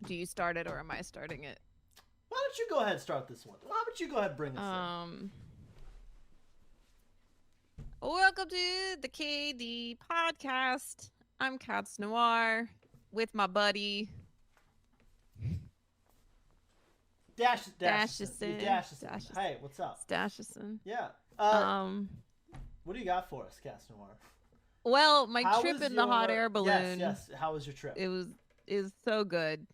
Do you start it or am I starting it? Why don't you go ahead and start this one? Why don't you go ahead and bring us in? Welcome to the KD podcast. I'm Cats Noir with my buddy Dashison. Dashison. Hey, what's up? Dashison. Yeah. What do you got for us, Cats Noir? Well, my trip in the hot air balloon. Yes. How was your trip? It was so good.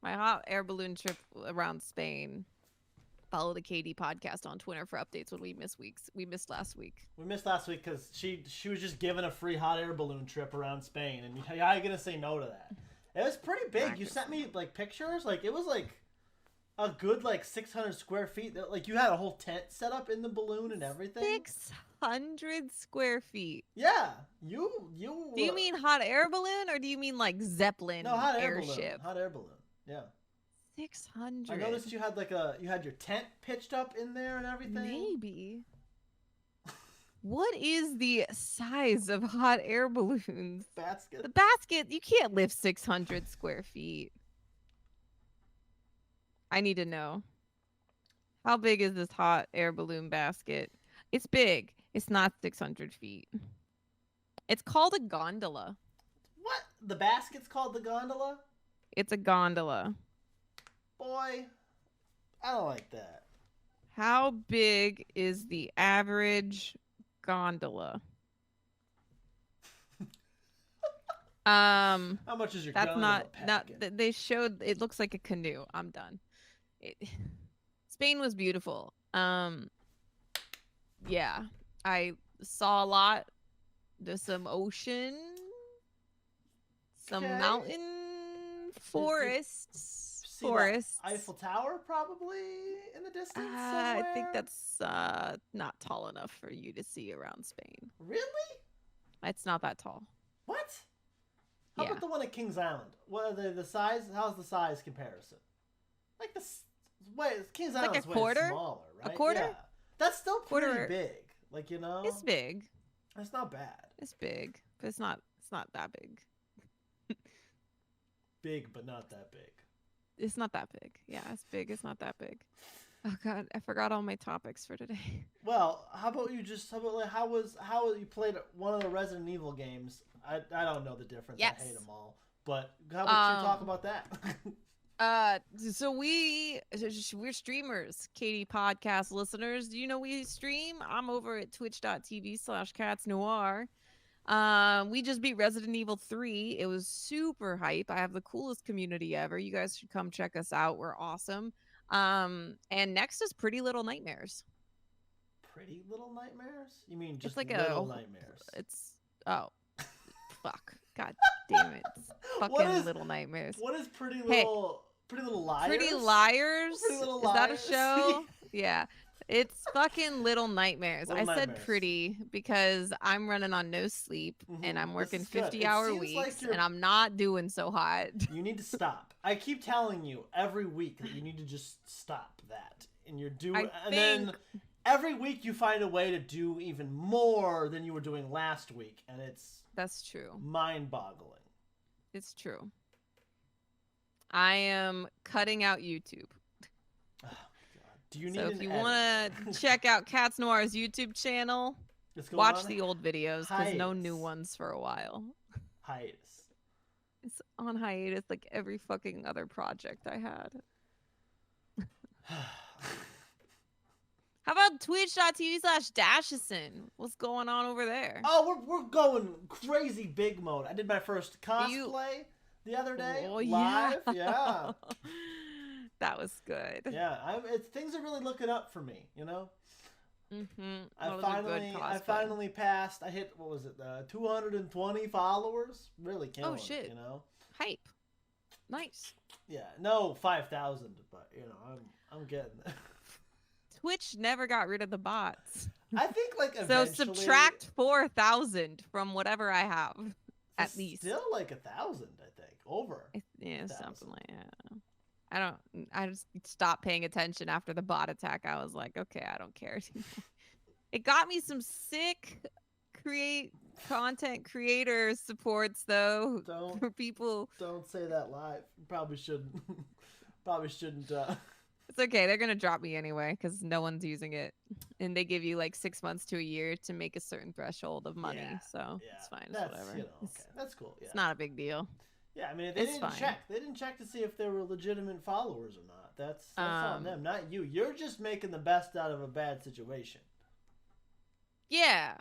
My hot air balloon trip around Spain. Follow the KD podcast on Twitter for updates when we miss weeks. We missed last week. We missed last week because she was just given a free hot air balloon trip around Spain, and how are you gonna say no to that? It was pretty big. You sent me like pictures. Like it was like a good like 600 square feet. Like you had a whole tent set up in the balloon and everything. 600 square feet. Yeah, you. Do you mean hot air balloon or do you mean like Zeppelin? No, hot air airship? Balloon. Hot air balloon. Yeah. 600. I noticed you had your tent pitched up in there and everything. Maybe. What is the size of hot air balloons? Basket. The basket, you can't lift 600 square feet. I need to know. How big is this hot air balloon basket? It's big. It's not 600 feet. It's called a gondola. What? The basket's called the gondola? It's a gondola. Boy, I don't like that. How big is the average gondola? How much is your gondola packet? They showed it looks like a canoe. I'm done. Spain was beautiful. Yeah, I saw a lot. There's some ocean, some mountain, forests. Eiffel Tower probably in the distance somewhere? I think that's not tall enough for you to see around Spain. Really? It's not that tall. What? How about the one at Kings Island? What are the size? How's the size comparison? Like Kings Island's like a quarter? Way smaller, right? A quarter? Yeah. That's still pretty big. Like, you know? It's big. That's not bad. It's big, but it's not that big. Big, but not that big. It's not that big. Yeah, it's big. It's not that big. Oh God, I forgot all my topics for today. Well, how about how you played one of the Resident Evil games? I don't know the difference. Yes. I hate them all. But how about you talk about that? So we're streamers, KD podcast listeners. Do you know we stream? I'm over at twitch.tv/catsnoir. We just beat Resident Evil 3. It was super hype. I have the coolest community ever. You guys should come check us out. We're awesome. And next is Pretty Little Nightmares. Pretty Little Nightmares? You mean just it's like Little Nightmares? Fuck. God damn it. It's fucking Little Nightmares. What is Pretty Little Liars? Pretty Liars? Pretty Little Liars? Is that a show? Yeah. It's fucking Little Nightmares. I said pretty because I'm running on no sleep and I'm working 50-hour weeks and I'm not doing so hot. You need to stop. I keep telling you every week that you need to just stop that. And you're doing then every week you find a way to do even more than you were doing last week, and that's true. Mind-boggling. It's true. I am cutting out YouTube. Do you need so if you want to check out Cats Noir's YouTube channel, watch the old videos because no new ones for a while. Hiatus. It's on hiatus like every fucking other project I had. How about twitch.tv/Dashison? What's going on over there? Oh, we're going crazy big mode. I did my first cosplay the other day live. Yeah. That was good. Yeah, things are really looking up for me, you know. I finally passed. I hit 220 followers. Really killing. Oh shit! You know, hype. Nice. Yeah, no 5,000, but you know, I'm getting there. Twitch never got rid of the bots. I think eventually. So subtract 4,000 from whatever I have, at least. Still 1,000, I think, over. Yeah, something like that. I just stopped paying attention after the bot attack. I was like, okay, I don't care anymore. It got me some sick content creator supports though Don't for people. don't say that live. Probably shouldn't. Probably shouldn't. It's okay. They're gonna drop me anyway because no one's using it, and they give you like 6 months to a year to make a certain threshold of Yeah, money. So yeah. it's fine. It's That's whatever. okay. That's cool. Yeah. It's not a big deal. Yeah, I mean, they It's didn't fine. check. They didn't check to see if they were legitimate followers or not. That's on Um, them, not you. You're just making the best out of a bad situation. yeah.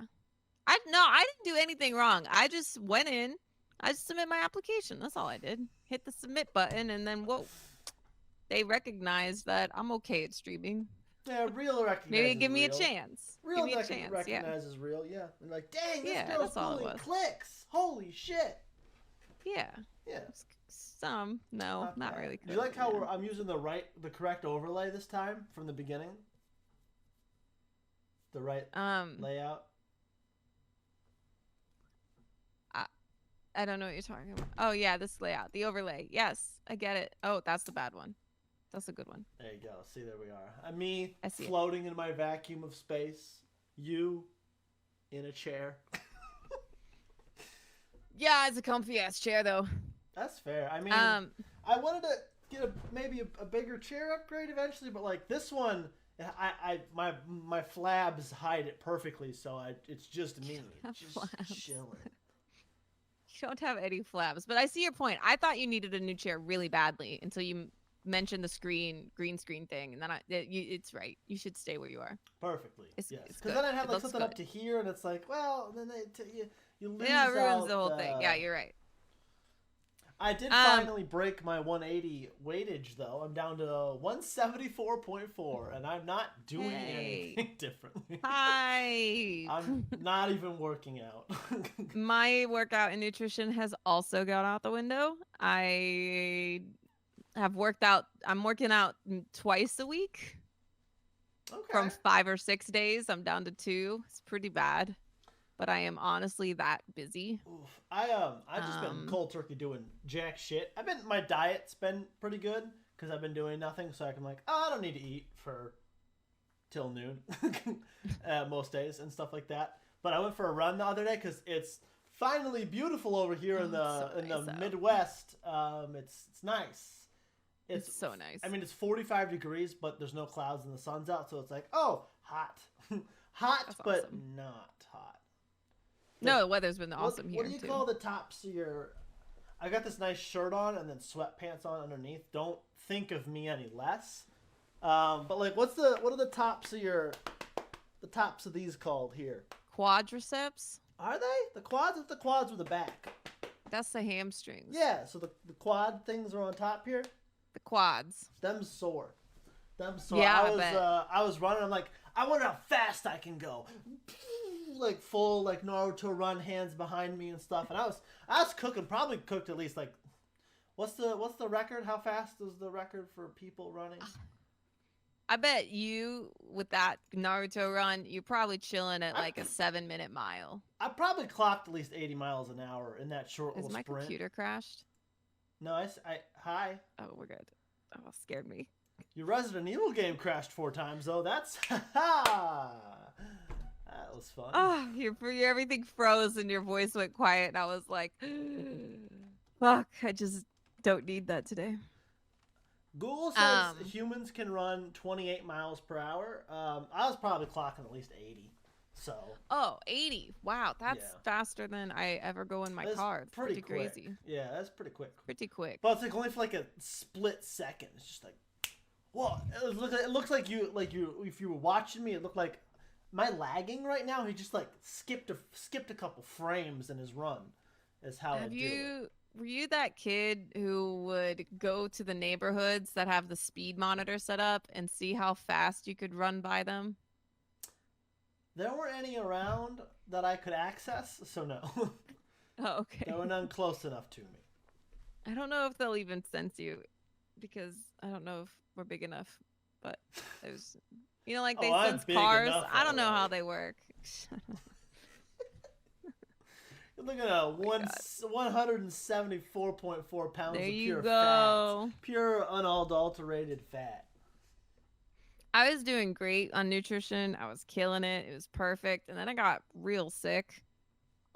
I didn't do anything wrong. I just went in. I just submit my application. That's all I did. Hit the submit button, and then whoa, they recognized that I'm okay at streaming. Yeah, real Maybe recognizes give me a real. chance. Give Real me a chance. Yeah. recognizes real. Yeah, and like, dang, this Yeah, girl's that's all it pulling was. clicks. Holy shit. Yeah. Yeah. Some. No, not Okay. really. Do you like how yeah. I'm using the correct overlay this time from the beginning? The right layout. I don't know what you're talking about. Oh yeah, this layout, the overlay. Yes, I get it. Oh, that's the bad one. That's a good one. There you go. See, there we are. Me I see floating in my vacuum of space. You in a chair. Yeah, it's a comfy ass chair though. That's fair. I mean, I wanted to get maybe a bigger chair upgrade eventually, but like this one, my flabs hide it perfectly, so it's just me, just Flabs. chilling. You don't have any flaps, but I see your point. I thought you needed a new chair really badly until you mentioned the green screen thing, and then it's right. You should stay where you are. Perfectly. It's Yes. good. Because then I'd have It like looks something good. up to here, and it's like, well, then you lose Yeah, it ruins out the whole thing. Yeah, you're right. I did finally break my 180 weightage though. I'm down to 174.4, and I'm not doing anything differently. Hi. I'm not even working out. My workout and nutrition has also gone out the window. I have worked out. I'm working out twice a week. Okay. From 5 or 6 days, I'm down to 2. It's pretty bad, but I am honestly that busy. Oof. I've just been cold turkey doing jack shit. My diet's been pretty good because I've been doing nothing, so I can I don't need to eat for till noon most days and stuff like that. But I went for a run the other day because it's finally beautiful over here in the Midwest. It's nice. It's so nice. I mean, it's 45 degrees, but there's no clouds and the sun's out, so it's like, oh, hot, hot, That's but awesome. not hot. No, the weather's been awesome here. What do you call the tops of your? I got this nice shirt on and then sweatpants on underneath. Don't think of me any less. But like, what are the tops of the tops of these called here? Quadriceps. Are they the quads? It's the quads with the back. That's the hamstrings. Yeah, so the quad things are on top here. The quads. Them sore. Yeah, I was running. I'm like, I wonder how fast I can go. Like full like Naruto run, hands behind me and stuff. And I was cooking. Probably cooked at least like, what's the record? How fast is the record for people running? I bet you with that Naruto run, you're probably chilling at like a 7-minute mile. I probably clocked at least 80 miles an hour in that short little sprint. Is my computer crashed? No, hi. Oh, we're good. Oh, scared me. Your Resident Evil game crashed 4 times though. That's that was fun. Oh, everything froze and your voice went quiet, and I was like, fuck, I just don't need that today. Google says humans can run 28 miles per hour. I was probably clocking at least 80. So. Oh, 80. Wow, that's faster than I ever go in my car. It's pretty quick. Crazy. Yeah, that's pretty quick. Pretty quick. But it's like only for like a split second. It's just like, whoa! It looks like if you were watching me, it looked like my lagging right now. He just like skipped a couple frames in his run. Is how I do it. Were you that kid who would go to the neighborhoods that have the speed monitor set up and see how fast you could run by them? There weren't any around that I could access, so no. Oh, okay. There were none close enough to me. I don't know if they'll even sense you because I don't know if we're big enough, but there's, like they sense cars. Enough, I don't know how they work. You're looking at 174.4 pounds there of you pure go. fat. Pure, unadulterated fat. I was doing great on nutrition. I was killing it. It was perfect. And then I got real sick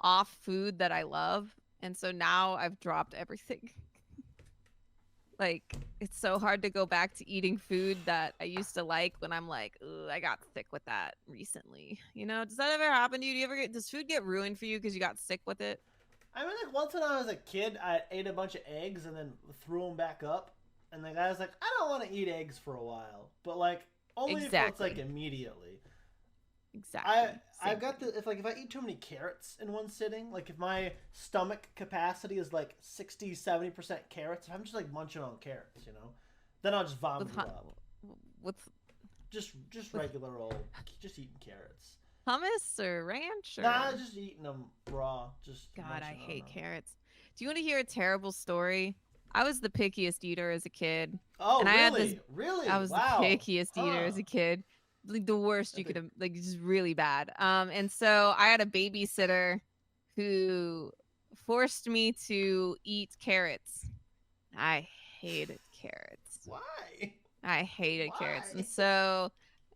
off food that I love. And so now I've dropped everything. Like, it's so hard to go back to eating food that I used to like when I'm like, "Ugh, I got sick with that recently." You know, does that ever happen to you? Does food get ruined for you because you got sick with it? I mean, like once when I was a kid, I ate a bunch of eggs and then threw them back up, and the guy was like, "I don't want to eat eggs for a while," but like only if it's like immediately. Exactly. I've got the if I eat too many carrots in one sitting, like if my stomach capacity is like 60-70% carrots, if I'm just like munching on carrots, then I'll just vomit it up. With just regular old, just eating carrots. Hummus or ranch? Or... Nah, just eating them raw. Just God, I hate carrots. Do you want to hear a terrible story? I was the pickiest eater as a kid. Oh, and really? I had this, really? I was the pickiest eater as a kid. Like the worst you could have, like just really bad. And so I had a babysitter who forced me to eat carrots. I hated carrots. Why? I hated carrots. And so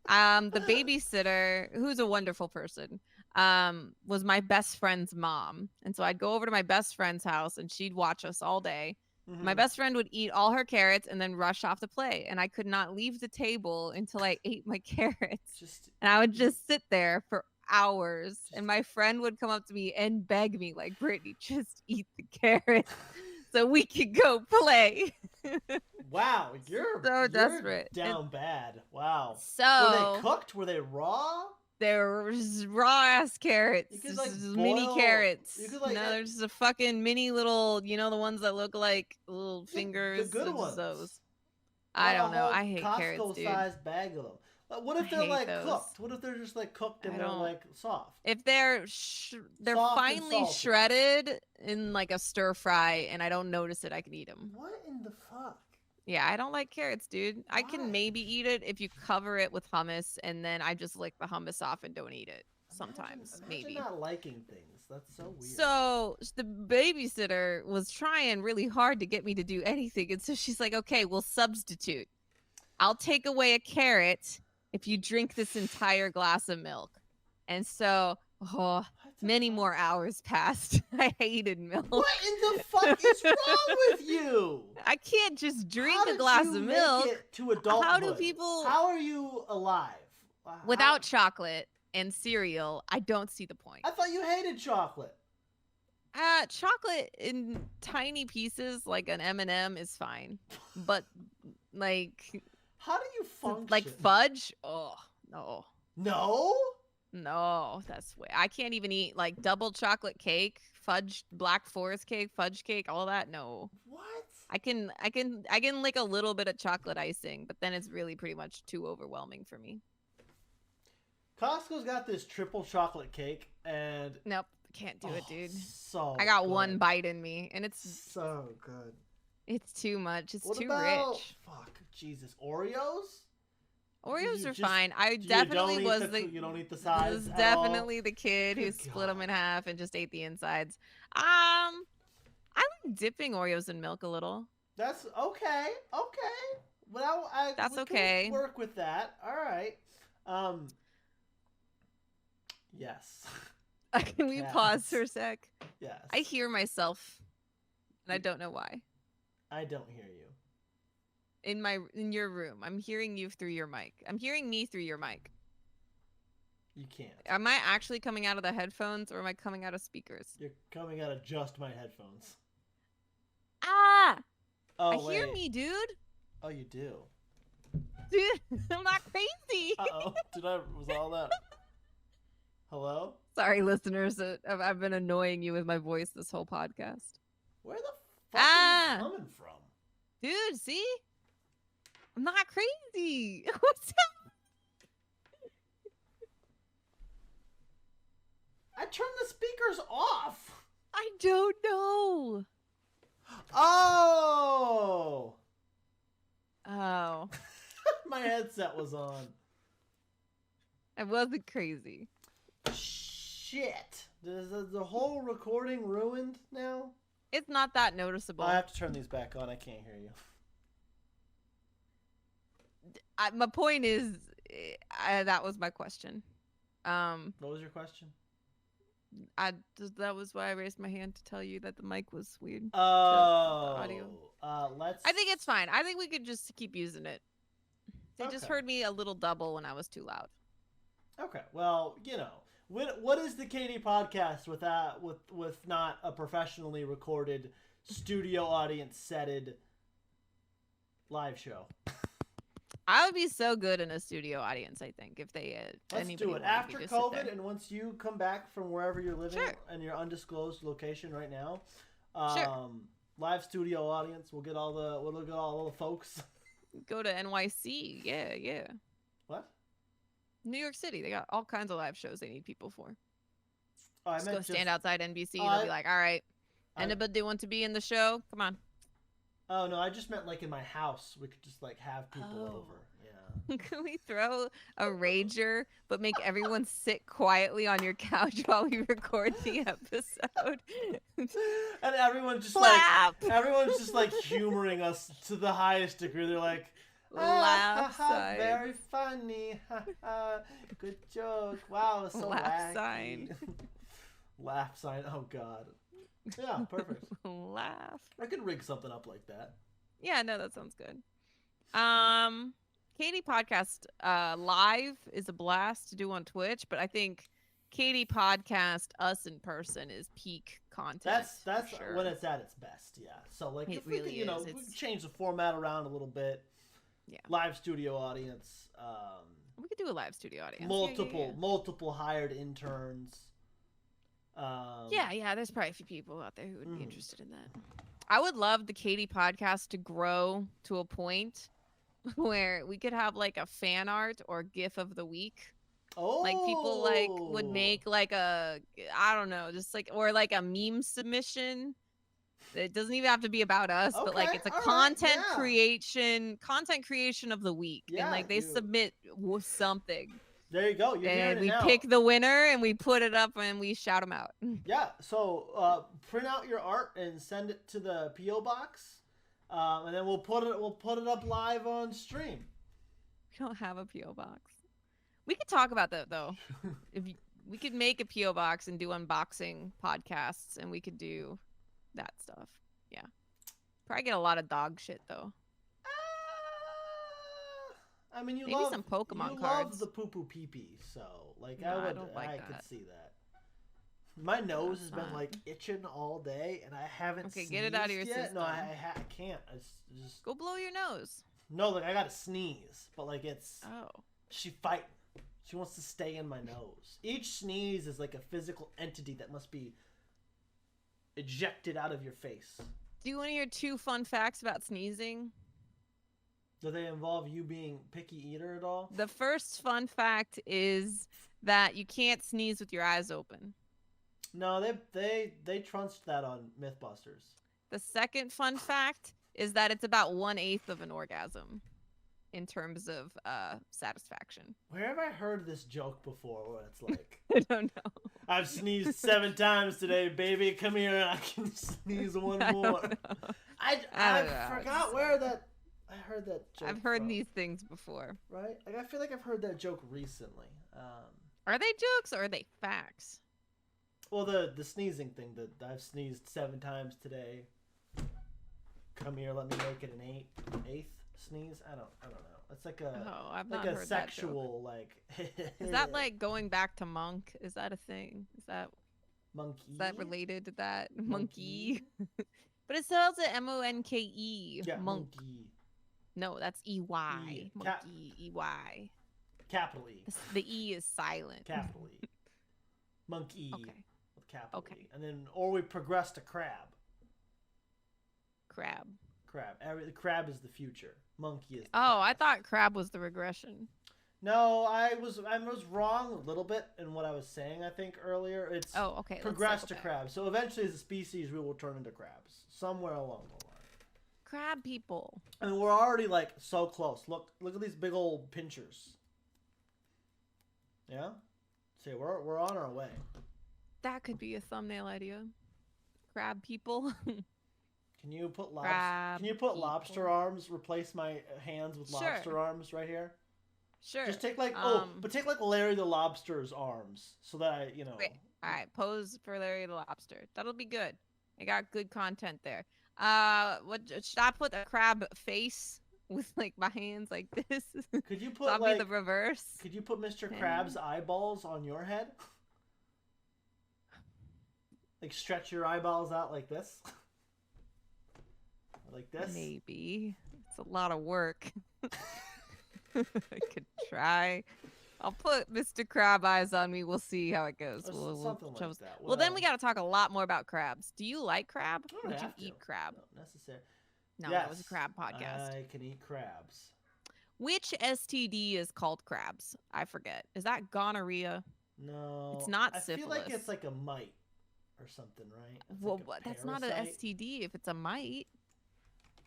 the babysitter, who's a wonderful person, was my best friend's mom. And so I'd go over to my best friend's house and she'd watch us all day. Mm-hmm. My best friend would eat all her carrots and then rush off to play. And I could not leave the table until I ate my carrots. And I would just sit there for hours. And my friend would come up to me and beg me, like, Brittany, just eat the carrots so we could go play. Wow, you're desperate. Down bad. Wow. So were they cooked? Were they raw? They're raw ass carrots. You could, like, mini carrots. You could, like, no, they're just a fucking mini little, the ones that look like little fingers. The good ones. Those. I don't know. I hate carrots, dude. Costco-sized bag of them. What if they're like cooked? What if they're just like cooked and they're like soft? If they're finely shredded in like a stir fry and I don't notice it, I can eat them. What in the fuck? Yeah, I don't like carrots, dude. Why? I can maybe eat it if you cover it with hummus and then I just lick the hummus off and don't eat it. Sometimes, imagine not liking things. That's so weird. So the babysitter was trying really hard to get me to do anything. And so she's like, okay, we'll substitute. I'll take away a carrot if you drink this entire glass of milk. And so, many more hours passed. I hated milk. What in the fuck is wrong with you? I can't just drink a glass of milk. Make it to adulthood? How do people? How are you alive? Without chocolate and cereal, I don't see the point. I thought you hated chocolate. Chocolate in tiny pieces, like an M&M, is fine. But like, how do you function? Like fudge? Oh no. No. No, that's way. I can't even eat like double chocolate cake, fudge, Black Forest cake, fudge cake, all that. No. What? I can lick a little bit of chocolate icing, but then it's really pretty much too overwhelming for me. Costco's got this triple chocolate cake, and nope, can't do it, dude. So I got one bite in me, and it's so good. It's too much. It's too rich. Fuck, Jesus, Oreos. Oreos are fine. I definitely was you don't eat the sides. Was definitely the kid who split them in half and just ate the insides. I like dipping Oreos in milk a little. That's okay. Okay. Well, that's okay. Work with that. All right. Yes. Can we pause for a sec? Yes. I hear myself, and I don't know why. I don't hear you. In your room, I'm hearing you through your mic. I'm hearing me through your mic. You can't. Am I actually coming out of the headphones, or am I coming out of speakers? You're coming out of just my headphones. Ah! Oh, I hear me, dude. Oh, you do. Dude, I'm not crazy. Uh-oh. Was all that? Hello? Sorry, listeners. I've been annoying you with my voice this whole podcast. Where the fuck are you coming from? Dude, see? I'm not crazy. What's up? I turned the speakers off. I don't know. Oh. Oh. My headset was on. I wasn't crazy. Shit. Is the whole recording ruined now? It's not that noticeable. I have to turn these back on. I can't hear you. My point is, that was my question. What was your question? That was why I raised my hand to tell you that the mic was weird. To the audio. Let's. I think it's fine. I think we could just keep using it. They just Okay. heard me a little double when I was too loud. Okay. Well, what is the KD podcast with not a professionally recorded studio audience setted live show? I would be so good in a studio audience, I think, if they Let's do it after COVID, and once you come back from wherever you're living in your undisclosed location right now. Live studio audience. We'll get all the folks. Go to NYC. Yeah. What? New York City. They got all kinds of live shows they need people for. Oh, just go stand outside NBC. They'll be like, all right, anybody want to be in the show? Come on. Oh, no, I just meant like in my house. We could just like have people over. Yeah. Can we throw a rager, but make everyone sit quietly on your couch while we record the episode? And everyone's just like humoring us to the highest degree. They're like, laugh sign. Very funny. Good joke. Wow, it's so laugh wacky. Sign. Laugh sign. Oh, God. Yeah, perfect. Laugh. I could rig something up like that. Yeah, no, that sounds good. Katie podcast live is a blast to do on Twitch, but I think Katie podcast us in person is peak content. That's sure. when it's at its best. Yeah. So like if really we could, we could change the format around a little bit. Yeah. Live studio audience. We could do a live studio audience. Multiple hired interns. Yeah, there's probably a few people out there who would be interested in that. I would love the Katie podcast to grow to a point where we could have like a fan art or GIF of the week. Oh, like people like would make like a, I don't know, just like, or like a meme submission. It doesn't even have to be about us, but like it's a content creation of the week, and like they submit something. There you go. And we pick the winner and we put it up and we shout them out. Yeah. So print out your art and send it to the PO box, and then we'll put it up live on stream. We don't have a PO box. We could talk about that though. We could make a PO box and do unboxing podcasts, and we could do that stuff. Yeah. Probably get a lot of dog shit though. I mean, maybe some Pokemon cards. Love the poo pee pee, so like no, I could see that. My nose has been like itching all day, and I haven't. Okay, get it out of your system. No, I can't. I just go blow your nose. No, like I gotta sneeze, but like it's. Oh. She fighting. She wants to stay in my nose. Each sneeze is like a physical entity that must be ejected out of your face. Do you want to hear 2 fun facts about sneezing? Do they involve you being picky eater at all? The first fun fact is that you can't sneeze with your eyes open. No, they trunched that on Mythbusters. The second fun fact is that it's about 1/8 of an orgasm in terms of satisfaction. Where have I heard this joke before where it's like... I don't know. I've sneezed 7 times today, baby. Come here and I can sneeze one more. I forgot where that... I heard that joke. I've heard these things before. Right? Like, I feel like I've heard that joke recently. Are they jokes or are they facts? Well, the sneezing thing, that I've sneezed 7 times today. Come here, let me make it an 8th sneeze. I don't know. It's like a I've not heard sexual that like. Is that like going back to monk? Is that a thing? Is that monkey? Is that related to that monkey? But it spells it MONKE. Yeah, monk. monkey. No, that's EY. Monkey, EY. Capital E. The E is silent. Capital E. Monkey. Okay. With capital E. And then, or we progress to crab. Crab. The crab is the future. Monkey is the past. I thought crab was the regression. No, I was wrong a little bit in what I was saying, I think, earlier. It's progress to crab. So eventually as a species we will turn into crabs. Somewhere along the line. Crab people. I mean, we're already like so close. Look at these big old pinchers. Yeah? See, we're on our way. That could be a thumbnail idea. Crab people. Can you put lobster arms? Replace my hands with lobster arms right here. Sure. Just take like take like Larry the Lobster's arms so that I All right, pose for Larry the Lobster. That'll be good. I got good content there. What should I put a crab face with like my hands like this? Could you So put I'll be the like? reverse. Could you put Mr. Yeah. Krabs' eyeballs on your head? Like stretch your eyeballs out like this. Like this. Maybe it's a lot of work. I could try. I'll put Mr. Crab eyes on me. We'll see how it goes. Something like that. Well, then we got to talk a lot more about crabs. Do you like crab? I don't Would you have to. eat crab? No, necessary. No, Yes, that was a crab podcast. I can eat crabs. Which STD is called crabs? I forget. Is that gonorrhea? No. It's not I syphilis. feel like it's like a mite or something, right? It's Well, like that's not an STD if it's a mite.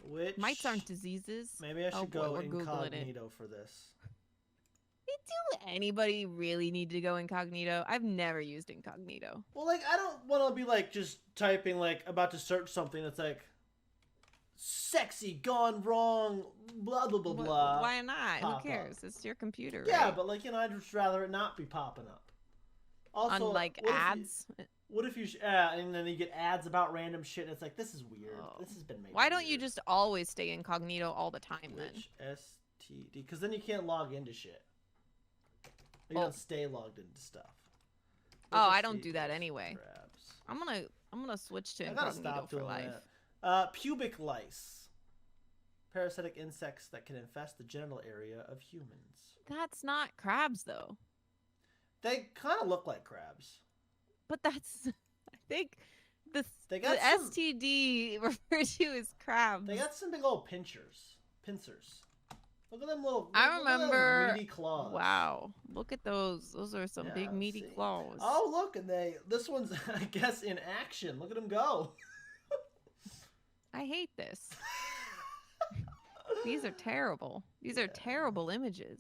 Which Mites aren't diseases. Maybe I should boy, go we're Googling it. incognito for this. Do anybody really need to go incognito? I've never used incognito. Well, like, I don't want to be, like, just typing, like, about to search something that's, like, sexy, gone wrong, blah, blah, blah, blah. Why not? Pop Who cares? up. It's your computer, Yeah, right? but, like, you know, I'd just rather it not be popping up. Also, on, like, what ads? What if you, and then you get ads about random shit, and it's like, this is weird. Oh. This has been made Why don't weird. you just always stay incognito all the time, then? Which STD? Because then you can't log into shit. You Oh. don't stay logged into stuff. Oh, I don't do that anyway. Crabs. I'm gonna switch to I gotta incognito stop for doing life. that. Pubic lice. Parasitic insects that can infest the genital area of humans. That's not crabs, though. They kind of look like crabs. But that's, I think, the got some- STD referred to as crabs. They got some big old pincers. Look at them little. I look at them remember. meaty claws. Wow, look at those. Those are some big Yeah, meaty see. claws. Oh, look, and this one's, I guess, in action. Look at them go. I hate this. These are terrible. These are terrible images.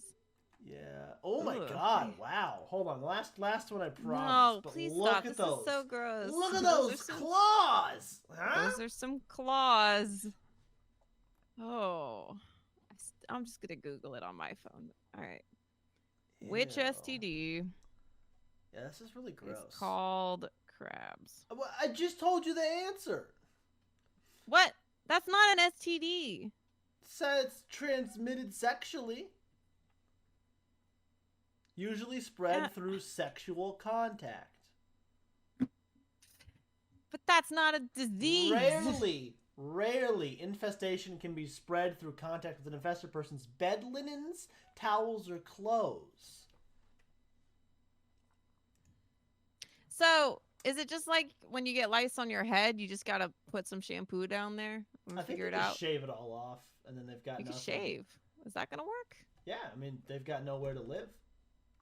Yeah. Oh my Ugh. God! Wow. Hold on. Last one I promised. No, but please look stop. at This those. is so gross. Look at Those those are some- claws. Huh? Those are some claws. Oh, I'm just gonna Google it on my phone. All right. Which Ew. STD Yeah, this is really gross. is called crabs? Well, I just told you the answer. What? That's not an STD. It said it's transmitted sexually. Usually spread through sexual contact. But that's not a disease. Rarely, infestation can be spread through contact with an infested person's bed linens, towels, or clothes. So, is it just like when you get lice on your head, you just gotta put some shampoo down there and I think figure they it just out? shave it all off, and then they've got You can nothing. shave. Is that gonna work? Yeah, I mean, they've got nowhere to live,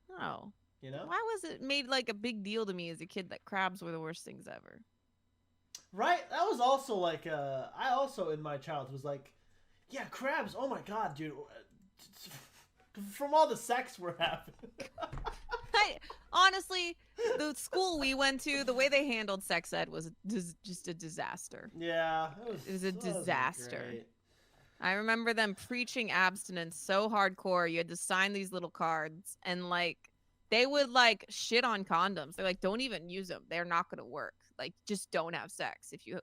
No. you know? Why was it made like a big deal to me as a kid that crabs were the worst things ever? Right? That was also like, I also in my childhood was like, yeah, crabs, oh my God, dude. From all the sex we're having. Honestly, the school we went to, the way they handled sex ed was just a disaster. Yeah. It was a that wasn't disaster. great. I remember them preaching abstinence so hardcore. You had to sign these little cards, and like they would like shit on condoms. They're like, don't even use them. They're not gonna work. Like, just don't have sex. If you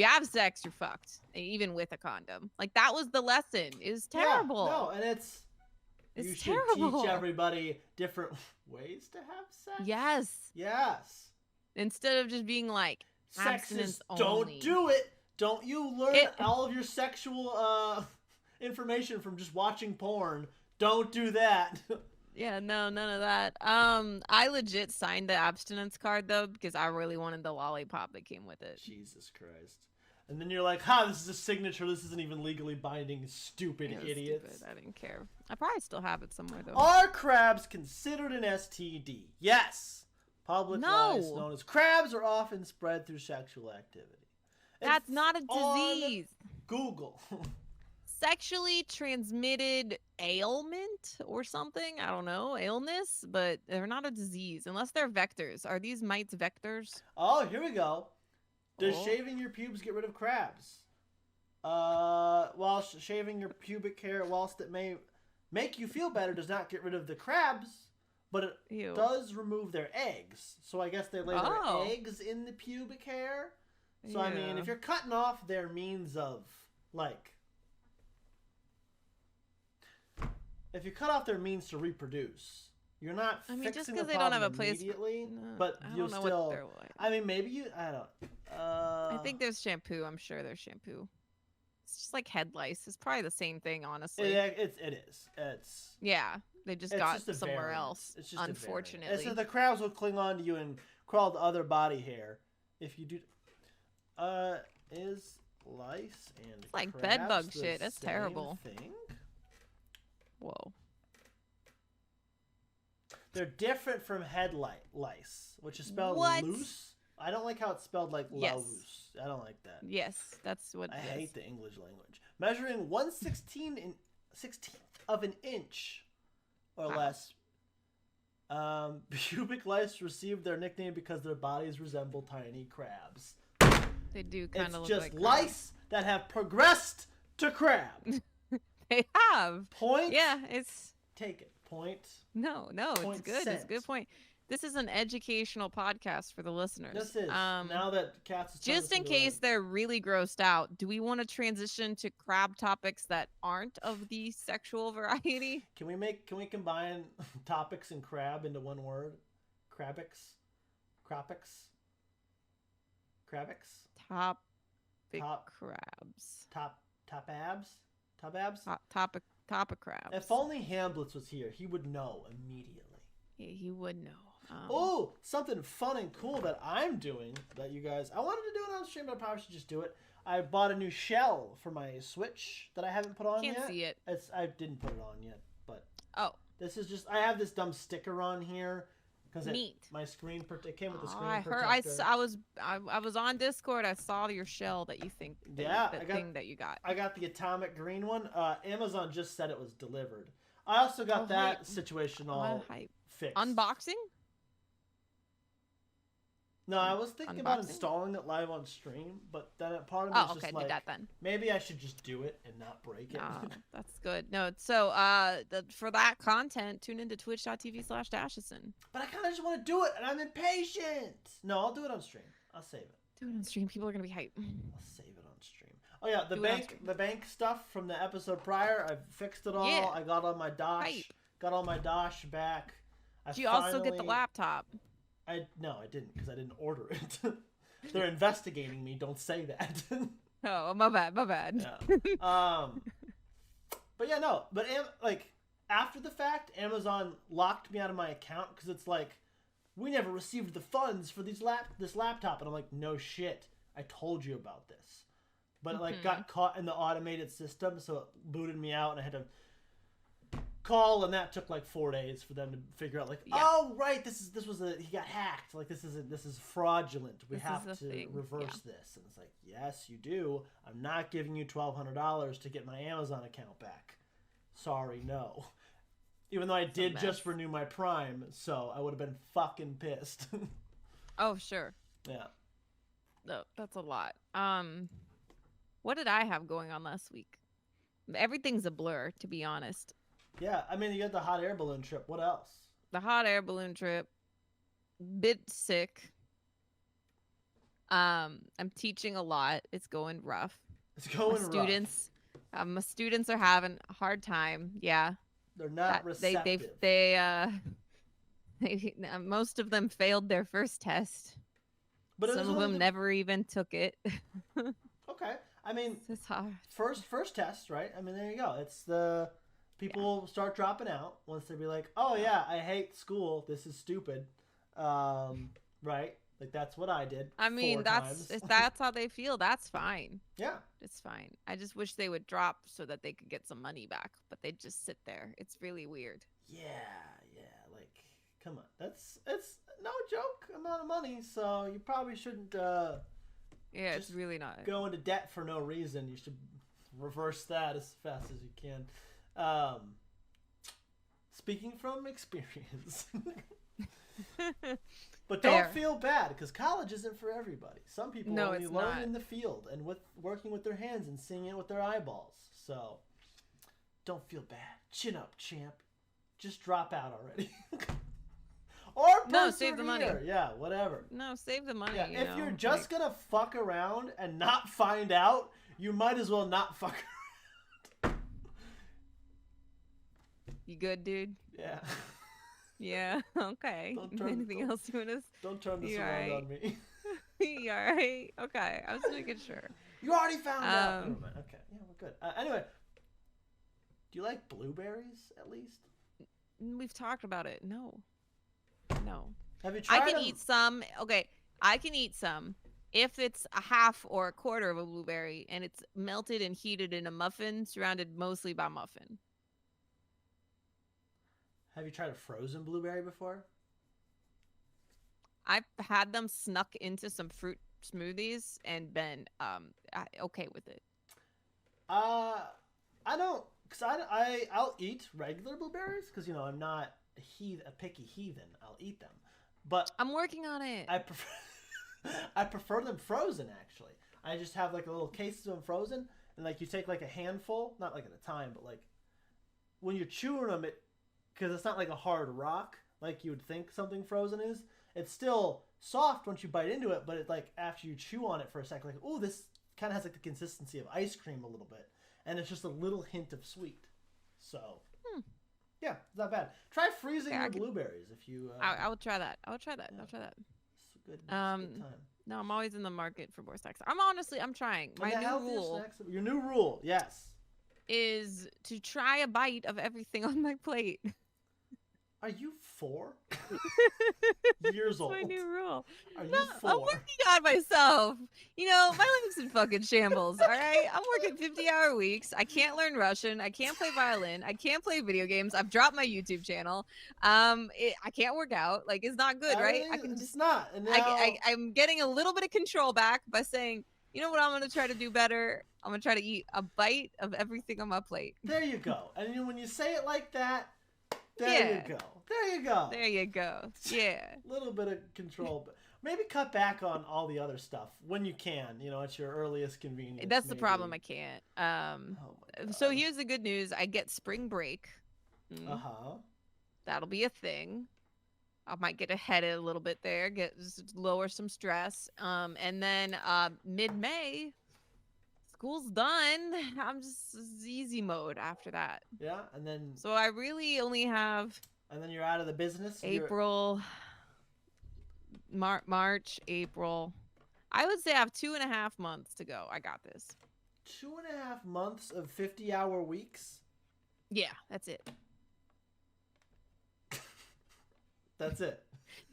have sex, you're fucked. Even with a condom. Like that was the lesson. It was terrible. Yeah, no, and it's you should terrible. teach everybody different ways to have sex. Yes. Yes. Instead of just being like abstinence Sexist, don't only. do it. Don't you learn all of your sexual information from just watching porn. Don't do that. Yeah, no, none of that. I legit signed the abstinence card though because I really wanted the lollipop that came with it. Jesus Christ. And then you're like, ha, this is a signature. This isn't even legally binding, stupid It was idiots. stupid. I didn't care. I probably still have it somewhere though. Are crabs considered an STD? Yes. Public No. lice known as crabs are often spread through sexual activity. That's It's not a on disease. Google. Sexually transmitted ailment or something. I don't know, illness, but they're not a disease unless they're vectors. Are these mites vectors? Oh, here we go. Does Oh. shaving your pubes get rid of crabs? While shaving your pubic hair, whilst it may make you feel better, does not get rid of the crabs, but it Ew. does remove their eggs. So I guess they lay their eggs in the pubic hair. So I mean, if you're cutting off their means of like, if you cut off their means to reproduce, you're not fixing just the because they problem don't have a place immediately, no, but I you'll don't know still. what they're like. I mean, maybe you. I don't. I think there's shampoo. I'm sure there's shampoo. It's just like head lice. It's probably the same thing, honestly. It is. It's. Yeah, they just It's got just a somewhere variant. else. It's just unfortunately. it's the crabs will cling on to you and crawl to other body hair if you do. Is lice and It's like crabs bed bug the shit. That's same terrible. thing? Whoa. They're different from head lice, which is spelled What? loose. I don't like how it's spelled like Yes. loose. I don't like that. Yes, that's what. I it is. hate the English language. Measuring 1/16 of an inch or Wow. less. Pubic lice received their nickname because their bodies resemble tiny crabs. They do kind It's of look just like crabs. lice that have progressed to crab. They have. Point. Yeah, it's Take it. Point. no, it's Point good. It's a sent. good point. This is an educational podcast for the listeners. This is now that cats. Is Just in case they're really grossed out, do we want to transition to crab topics that aren't of the sexual variety? Can we combine topics and crab into one word? Crabix? Cropics? Crabix? Topic Top- crabs. Top abs? Top abs? Topic crabs. If only Hamblitz was here, he would know immediately. Yeah, he would know. Oh, something fun and cool that I'm doing that you guys... I wanted to do it on stream, but I probably should just do it. I bought a new shell for my Switch that I haven't put on yet. Can't see it. I didn't put it on yet, but... Oh. This is just... I have this dumb sticker on here. Because Neat. My screen... It came with the screen I heard. protector. I was on Discord. I saw your shell that you think. Thing that you got. I got the atomic green one. Amazon just said it was delivered. I also got that situation all fixed. Unboxing? No, I was thinking about Unboxing? installing it live on stream, but then part of me was just like, do that then. maybe I should just do it and not break it. That's good. No, so for that content, tune into twitch.tv/Dashison. But I kind of just want to do it, and I'm impatient. No, I'll do it on stream. I'll save it. Do it on stream. People are gonna be hyped. I'll save it on stream. Oh yeah, the bank stuff from the episode prior, I've fixed it all. Yeah. I got all my Dosh. Hype. Got all my Dosh back. Did you also get the laptop? No, I didn't because I didn't order it. They're investigating me. Don't say that. Oh, my bad. Yeah. But yeah, no. But like after the fact, Amazon locked me out of my account because it's like we never received the funds for this laptop, and I'm like, no shit. I told you about this, but it like got caught in the automated system, so it booted me out, and I had to call, and that took like 4 days for them to figure out like, oh right, he got hacked, like this is fraudulent, we have to reverse this. And it's like, yes you do, I'm not giving you $1,200 to get my Amazon account back, sorry, no. Even though I did just renew my Prime, so I would have been fucking pissed. Oh sure. Yeah. No, that's a lot. What did I have going on last week? Everything's a blur, to be honest. Yeah, I mean, you had the hot air balloon trip. What else? The hot air balloon trip. Bit sick. I'm teaching a lot. It's going rough. It's going rough. My students are having a hard time. Yeah. They're not receptive. Most of them failed their first test. But some of them never even took it. Okay. I mean, it's hard. First test, right? I mean, there you go. It's the... People start dropping out once they be like, oh yeah, I hate school. This is stupid. Right? Like that's what I did. I mean, if that's how they feel, that's fine. Yeah. It's fine. I just wish they would drop so that they could get some money back, but they just sit there. It's really weird. Yeah. Like, come on. It's no joke amount of money, so you probably shouldn't yeah, it's really not. Go into debt for no reason. You should reverse that as fast as you can. Speaking from experience. But don't feel bad, because college isn't for everybody. Some people only learn in the field and with working with their hands and seeing it with their eyeballs. So don't feel bad. Chin up, champ. Just drop out already. Or No, save the money. persevere. Yeah, whatever. No, save the money. Yeah, you if know? you're just Like, gonna fuck around and not find out, you might as well not fuck around. you good, dude? Yeah. Yeah. Okay. Anything else you want to? Don't turn this You around alright? on me. You alright? Okay. I was making sure. You already found out. Um, Never mind. Okay, yeah, we're good. Anyway, do you like blueberries at least? We've talked about it. No. No. Have you I tried can them? eat some. Okay, I can eat some if it's a half or a quarter of a blueberry and it's melted and heated in a muffin surrounded mostly by muffin. Have you tried a frozen blueberry before? I've had them snuck into some fruit smoothies and been okay with it. I don't, cause I'll eat regular blueberries, cause I'm not a picky heathen. I'll eat them, but I'm working on it. I prefer I prefer them frozen. Actually, I just have like a little case of them frozen, and like you take like a handful, not like at a time, but like when you're chewing them, because it's not like a hard rock like you would think something frozen is. It's still soft once you bite into it, but it like after you chew on it for a second, like, oh, this kind of has like the consistency of ice cream a little bit, and it's just a little hint of sweet. So, yeah, it's not bad. Try freezing your blueberries if you. I will try that. I'll try that. Yeah. I'll try that. It's a good time. No, I'm always in the market for more snacks. I'm trying. My new rule. Your new rule, yes, is to try a bite of everything on my plate. Are you 4 years old? That's my new rule. Are you No, 4? I'm working on myself. My life's in fucking shambles, all right? I'm working 50-hour weeks. I can't learn Russian. I can't play violin. I can't play video games. I've dropped my YouTube channel. I can't work out. Like, it's not good, right? I can It's just not. And now... I'm getting a little bit of control back by saying, you know what I'm going to try to do better? I'm going to try to eat a bite of everything on my plate. There you go. And when you say it like that, there you go. There you go. There you go. Yeah. A little bit of control, but maybe cut back on all the other stuff when you can, at your earliest convenience. That's the problem. I can't. Oh so here's the good news. I get spring break. Uh-huh. That'll be a thing. I might get ahead a little bit there, lower some stress. And then mid-May, school's done. I'm just easy mode after that. Yeah, and then... So I really only have... And then you're out of the business? April, March, April. I would say I have 2.5 months to go. I got this. 2.5 months of 50-hour weeks? Yeah, that's it. That's it.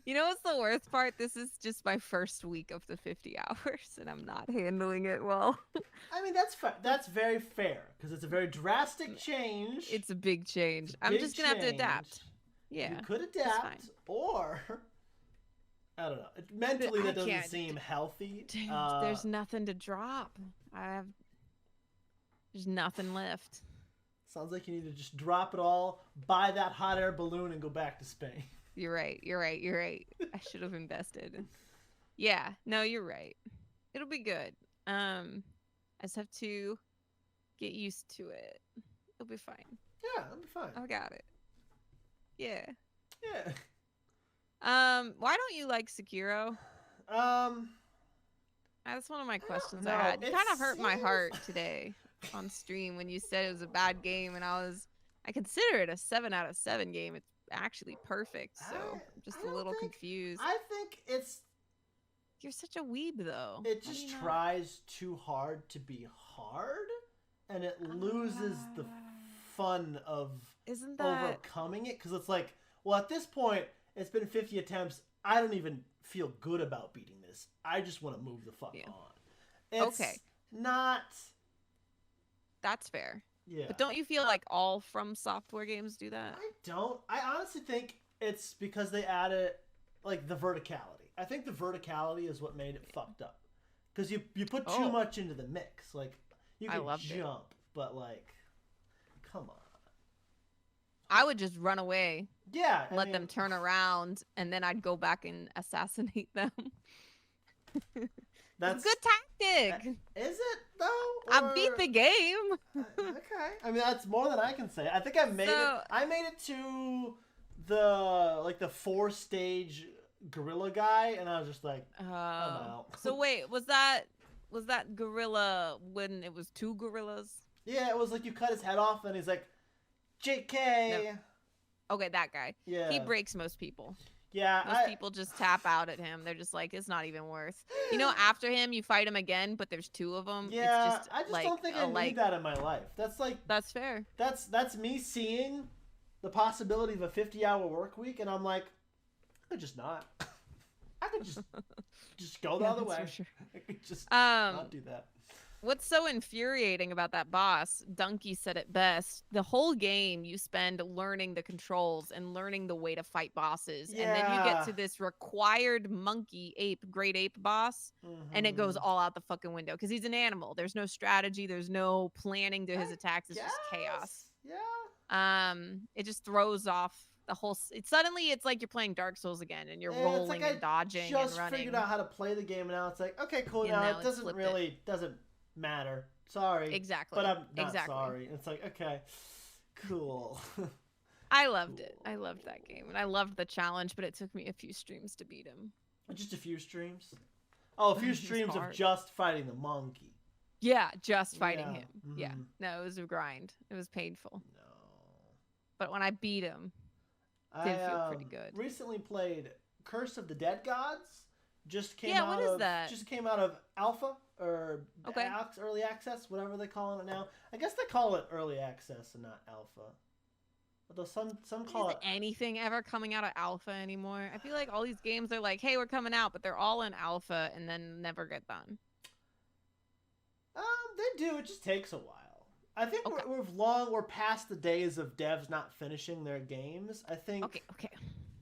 You know what's the worst part? This is just my first week of the 50 hours, and I'm not handling it well. I mean, that's very fair, because it's a very drastic change. It's a big change. I'm just going to have to adapt. Yeah. You could adapt, or... I don't know. Mentally, that doesn't seem healthy. Dude, there's nothing to drop. There's nothing left. Sounds like you need to just drop it all, buy that hot air balloon, and go back to Spain. You're right. I should have invested. Yeah. No, you're right. It'll be good. I just have to get used to it. It'll be fine. Yeah, it'll be fine. I got it. Yeah. Yeah. Why don't you like Sekiro? That's one of my questions I had. It kind of hurt my heart today on stream when you said it was a bad game, and I consider it a 7 out of 7 game. It's actually perfect, so I'm just a little confused. I think you're such a weeb, though. It just tries too hard to be hard, and it loses the fun of overcoming it, because it's like, well, at this point, it's been 50 attempts. I don't even feel good about beating this. I just want to move the fuck on. It's not... That's fair. Yeah. But don't you feel like all From Software games do that? I don't. I honestly think it's because they added, like, the verticality. I think the verticality is what made it fucked up. Because you put too much into the mix. Like, you can jump, but, like, come on. I would just run away. Yeah. Let them turn around, and then I'd go back and assassinate them. That's a good tactic. Is it, though? I beat the game. Okay. I mean, that's more than I can say. I think I made it to the 4-stage gorilla guy, and I was just like, I'm out. So wait, was that gorilla when it was 2 gorillas? Yeah, it was like you cut his head off, and he's like, JK. No. Okay, that guy. Yeah. He breaks most people. Yeah. Most people just tap out at him. They're just like, it's not even worth. You know, after him, you fight him again, but there's 2 of them. Yeah, it's just, I just like, don't think I need that in my life. That's like... That's fair. That's me seeing the possibility of a 50-hour work week, and I'm like, I could just not. I could just go the other way. For sure. I could just not do that. What's so infuriating about that boss, Donkey said it best, the whole game you spend learning the controls and learning the way to fight bosses. Yeah. And then you get to this required great ape boss, and it goes all out the fucking window because he's an animal. There's no strategy. There's no planning to his attacks. It's just chaos. Yeah. It just throws off the whole... Suddenly it's like you're playing Dark Souls again, and you're rolling and dodging and running. I just figured out how to play the game, and now it's like, okay, cool. Now it doesn't matter. Sorry. Exactly. But I'm not sorry. It's like, okay, cool. I loved it. I loved that game, and I loved the challenge, but it took me a few streams to beat him. Just a few streams? Oh, a few streams of just fighting the monkey. Yeah, just fighting him. Yeah. No, it was a grind. It was painful. No. But when I beat him, it did feel pretty good. Recently played Curse of the Dead Gods. Just came out what is that? Just came out of alpha or early access, whatever they're calling it now. I guess they call it early access and not alpha. Although some call it... anything ever coming out of alpha anymore? I feel like all these games are like, hey, we're coming out, but they're all in alpha and then never get done. They do. It just takes a while. I think we're past the days of devs not finishing their games. I think. Okay.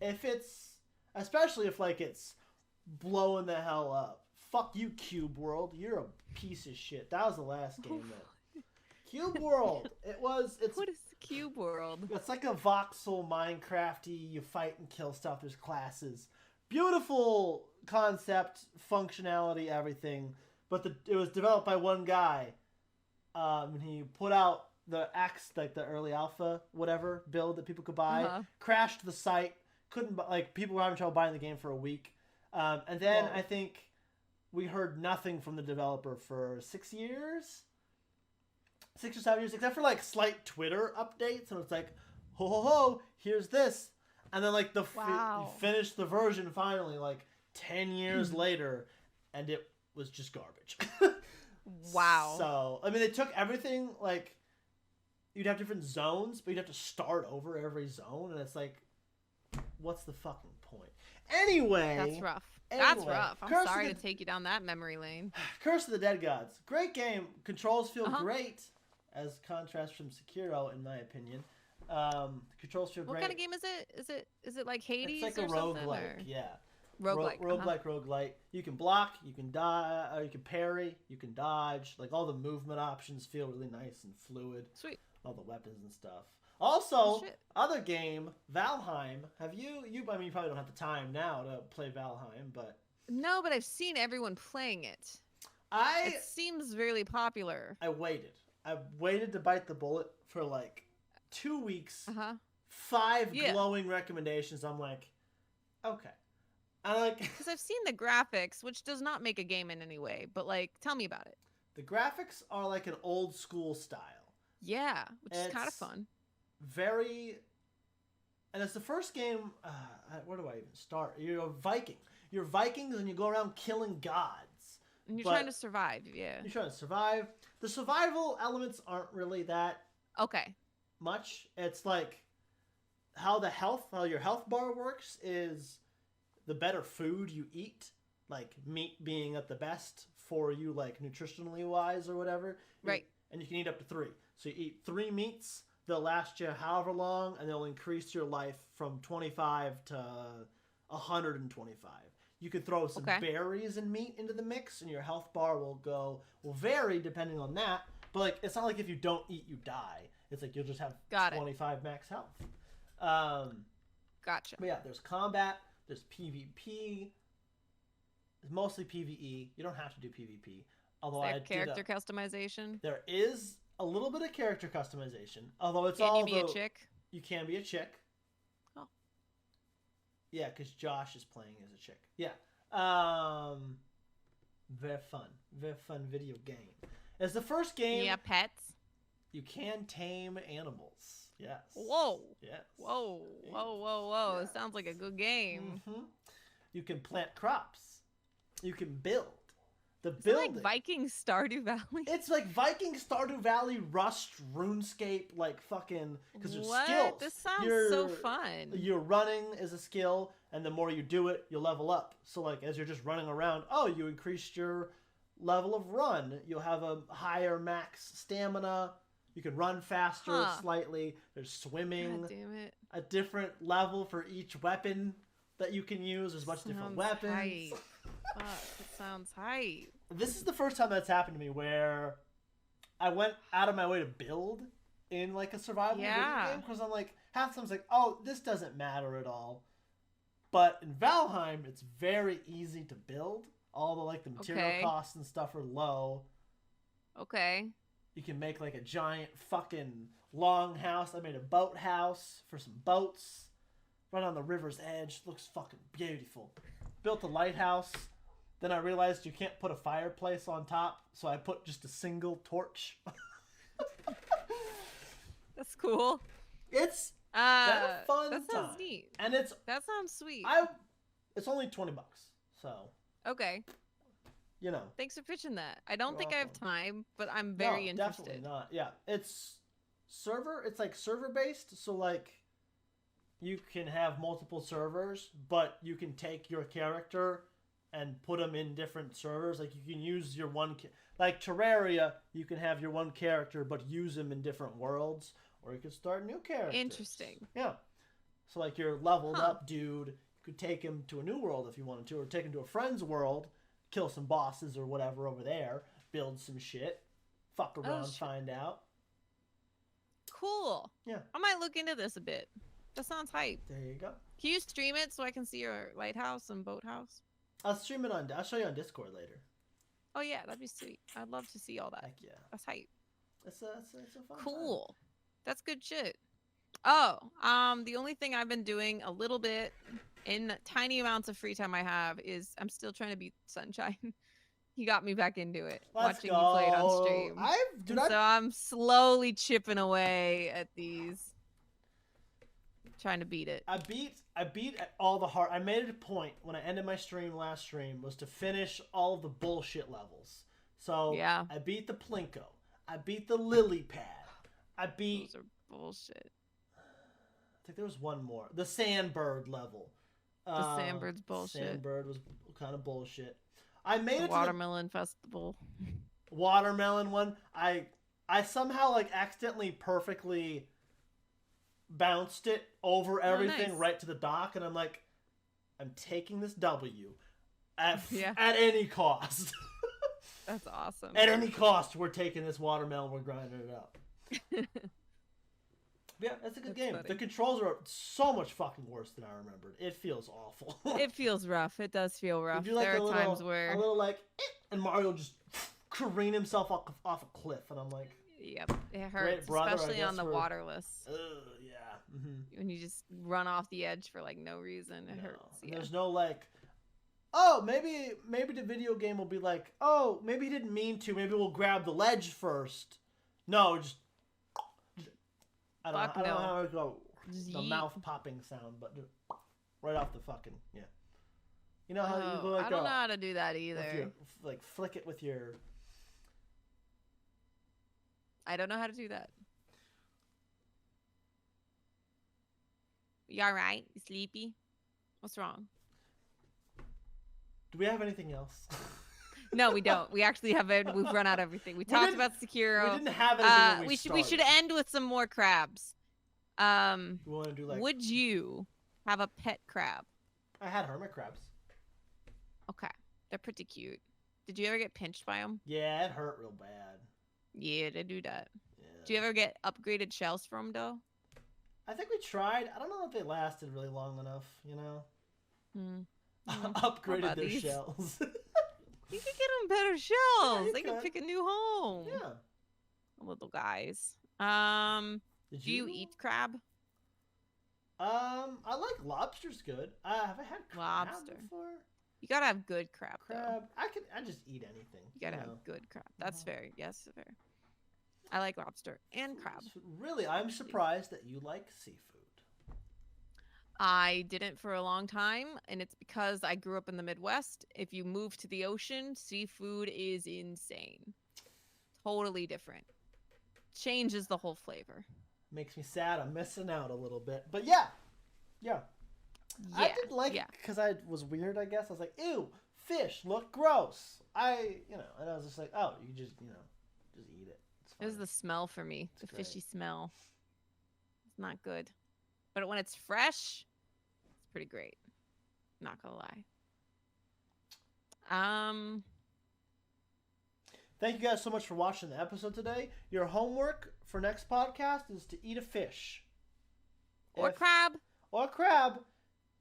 If it's, especially if like it's blowing the hell up. Fuck you, Cube World. You're a piece of shit. That was the last game that... Cube World. It's... What is Cube World? It's like a voxel Minecraft-y, you fight and kill stuff, there's classes. Beautiful concept, functionality, everything. But it was developed by one guy. And he put out the the early alpha, whatever, build that people could buy. Crashed the site. People were having trouble buying the game for a week. And then I think we heard nothing from the developer for 6 years, 6 or 7 years, except for like slight Twitter updates. And it's like, ho ho ho, here's this, and then like finished the version finally like 10 years later, and it was just garbage. Wow. So I mean, they took everything. Like, you'd have different zones, but you'd have to start over every zone, and it's like, what's the fucking point? Anyway, that's rough. That's rough. I'm sorry to take you down that memory lane. Curse of the Dead Gods. Great game. Controls feel great, as contrast from Sekiro, in my opinion. Controls feel great. What kind of game is it? Is it like Hades? It's like a roguelike, yeah. Roguelike. You can block, you can die, you can parry, you can dodge. Like, all the movement options feel really nice and fluid. Sweet. All the weapons and stuff. Also, other game, Valheim. Have you? I mean, you probably don't have the time now to play Valheim, but... No, but I've seen everyone playing it. It seems really popular. I waited to bite the bullet for like 2 weeks. 5 glowing recommendations. I'm like, okay. Because I've seen the graphics, which does not make a game in any way, but like, tell me about it. The graphics are like an old school style. Yeah, which is kind of fun. And it's the first game. Where do I even start? You're a Viking. You're Vikings, and you go around killing gods. And you're trying to survive. Yeah. You're trying to survive. The survival elements aren't really that much. It's like how your health bar works is the better food you eat, like meat being at the best for you, like nutritionally wise or whatever. Right. And you can eat up to 3. So you eat 3 meats. They'll last you however long, and they'll increase your life from 25 to 125. You could throw some berries and meat into the mix, and your health bar will vary depending on that. But like, it's not like if you don't eat, you die. It's like you'll just have 25 max health. Gotcha. But yeah, there's combat. There's PvP. It's mostly PvE. You don't have to do PvP. Although character customization. There is a little bit of character customization. Although it's Can you be a chick? You can be a chick. Oh. Yeah, because Josh is playing as a chick. Yeah. Very fun. Very fun video game. As the first game, Yeah, pets. you can tame animals. Yes. Whoa. Yes. Whoa. Whoa, whoa, whoa. Yes. It sounds like a good game. Mm-hmm. You can plant crops. You can build. The Is it building. like Viking Stardew Valley? It's like Viking Stardew Valley, Rust, RuneScape, like fucking, because there's What? skills. This sounds so fun. You're running is a skill, and the more you do it, you level up. So like as you're just running around, oh, you increased your level of run. You'll have a higher max stamina. You can run faster slightly. There's swimming. God damn it. A different level for each weapon that you can use. There's much different weapons. Hype. Fuck, it sounds hype. This is the first time that's happened to me where I went out of my way to build in like a survival video game because I'm like half the time I was like, oh, this doesn't matter at all. But in Valheim, it's very easy to build. All the like the material costs and stuff are low. Okay. You can make like a giant fucking long house. I made a boat house for some boats. Right on the river's edge. Looks fucking beautiful. Built a lighthouse. Then I realized you can't put a fireplace on top, so I put just a single torch. That's cool. It's a fun that sounds time. neat. And that sounds sweet. It's only $20, so okay. You know. Thanks for pitching that. I don't think I have time, but I'm No, very interested. Definitely not. Yeah, it's like server based, so like you can have multiple servers, but you can take your character and put them in different servers. Like you can use your one, like Terraria, you can have your one character, but use them in different worlds, or you could start new characters. Interesting. Yeah. So like your leveled up dude, you could take him to a new world if you wanted to, or take him to a friend's world, kill some bosses or whatever over there, build some shit, fuck around, find out. Cool. Yeah. I might look into this a bit. That sounds hype. There you go. Can you stream it so I can see your lighthouse and boathouse? I'll stream it I'll show you on Discord later. Oh yeah, that'd be sweet. I'd love to see all that. Heck yeah. That's hype. It's a fun Cool. time. That's good shit. Oh, the only thing I've been doing a little bit in tiny amounts of free time I have is I'm still trying to beat Sunshine. He got me back into it. Watching you play it on stream. So I'm slowly chipping away at these. Trying to beat it. I beat all the hard. I made it a point when I ended my last stream was to finish all of the bullshit levels. So yeah. I beat the Plinko. I beat the lily pad. I beat. Those are bullshit. I think there was one more. The Sandbird level. The Sandbird's bullshit. Sandbird was kind of bullshit. I made the it Watermelon Festival. Watermelon one. I somehow like accidentally perfectly bounced it over everything right to the dock, and I'm like, I'm taking this W at any cost. That's awesome. At any cost, we're taking this watermelon. We're grinding it up. Yeah, that's a good game. Funny. The controls are so much fucking worse than I remembered. It feels awful. It feels rough. It does feel rough. Like there are times where a little like, and Mario just careen himself off a cliff, and I'm like, yep, it hurts, especially on the waterless. Yeah. Mm-hmm. When you just run off the edge for like no reason, it hurts. Yeah. There's no like, oh, maybe the video game will be like, oh, maybe he didn't mean to. Maybe we'll grab the ledge first. No, just I don't know how to go. Just the mouth popping sound, but right off the fucking You know how you go like I don't know how to do that either. Like flick it with your. I don't know how to do that. You alright? You sleepy? What's wrong? Do we have anything else? No, we don't. We actually have it. We've run out of everything. We talked about Sekiro. We didn't have anything when we should end with some more crabs. We want to do like. Would you have a pet crab? I had hermit crabs. Okay, they're pretty cute. Did you ever get pinched by them? Yeah, it hurt real bad. Yeah, they do that. Yeah. Do you ever get upgraded shells from them though? I think we tried. I don't know if they lasted really long enough. Upgraded their shells. You could get them better shells. Yeah, they can pick a new home. Yeah. Little guys. Do you eat crab? I like lobster's good. Have I had crab Lobster. before? You gotta have good crab, though. Crab. I just eat anything. You gotta have good crab. That's fair. Yes, fair. I like lobster and crab. Really, I'm surprised that you like seafood. I didn't for a long time, and it's because I grew up in the Midwest. If you move to the ocean, seafood is insane. Totally different. Changes the whole flavor. Makes me sad. I'm missing out a little bit. But yeah. I didn't like it because I was weird, I guess. I was like, ew, fish look gross. And I was just like, oh, you just eat it. It was the smell for me. It's the great. fishy smell. It's not good. But when it's fresh, it's pretty great. Not gonna lie. Thank you guys so much for watching the episode today. Your homework for next podcast is to eat a fish. Or crab. Or crab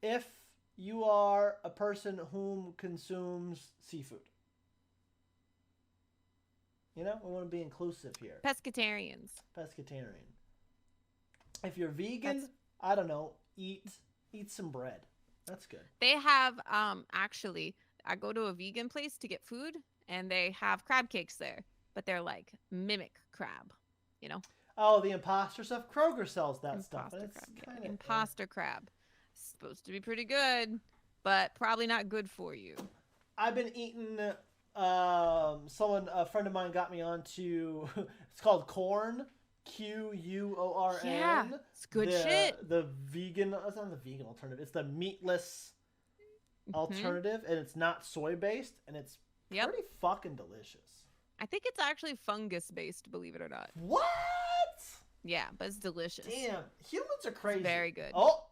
if you are a person whom consumes seafood. We want to be inclusive here. Pescatarians. Pescatarian. If you're vegan, I don't know, eat some bread. That's good. They have actually, I go to a vegan place to get food, and they have crab cakes there, but they're like mimic crab, Oh, the imposter stuff. Kroger sells that stuff. Imposter crab. Supposed to be pretty good, but probably not good for you. I've been eating. A friend of mine got me onto. It's called Corn. Quorn. Yeah, it's good shit. The vegan. It's not the vegan alternative. It's the meatless alternative, and it's not soy based, and it's pretty fucking delicious. I think it's actually fungus based, believe it or not. What? Yeah, but it's delicious. Damn, humans are crazy. It's very good. Oh.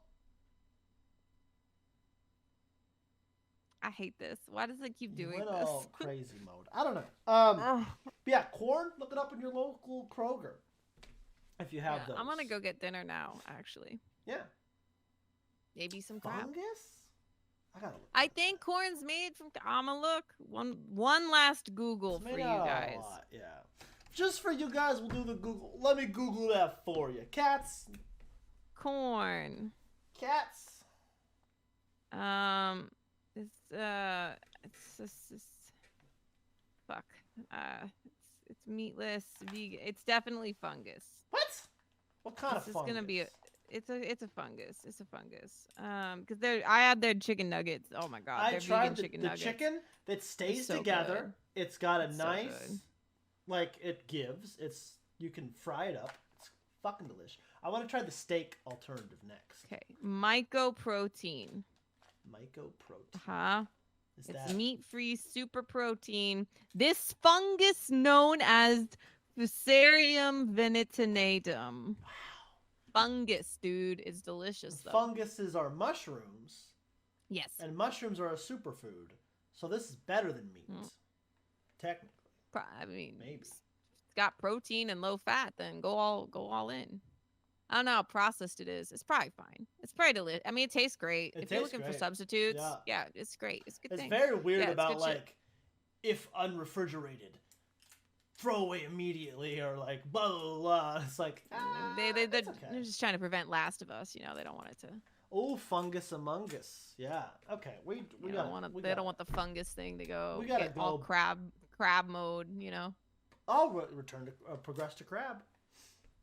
I hate this. Why does it keep doing went this? all crazy mode. I don't know. But yeah, corn. Look it up in your local Kroger if you have those. I'm gonna go get dinner now. Actually. Yeah. Maybe some crab. Fungus? I think corn's made from. I'ma look. One last Google for you guys. Yeah. Just for you guys, we'll do the Google. Let me Google that for you. Cats. Corn. Cats. Fuck. It's meatless, vegan. It's definitely fungus. What kind of fungus? It's gonna be it's a fungus. It's a fungus. Because I had their chicken nuggets. Oh my god, I tried the chicken that stays together. Good. It's got a nice, it gives. You can fry it up. It's fucking delicious. I want to try the steak alternative next. Okay, mycoprotein. Mycoprotein. It's meat-free super protein. This fungus known as Fusarium venetinatum. Wow. Fungus, dude, is delicious though. Funguses are mushrooms. Yes. And mushrooms are a superfood. So this is better than meat. Technically. I mean, maybe. It's got protein and low fat, then go all in. I don't know how processed it is. It's probably fine. It's probably delicious. I mean, it tastes great. If you're looking for substitutes, yeah, it's great. It's a good thing. It's very weird about if unrefrigerated, throw away immediately or blah blah blah. It's they're just trying to prevent Last of Us. They don't want it to. Oh, fungus among us. Yeah. Okay. They don't want the fungus thing to go. We gotta go all crab mode. I'll return to progress to crab.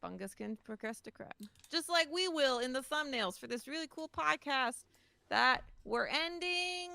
Fungus can progress to crab. Just like we will in the thumbnails for this really cool podcast that we're ending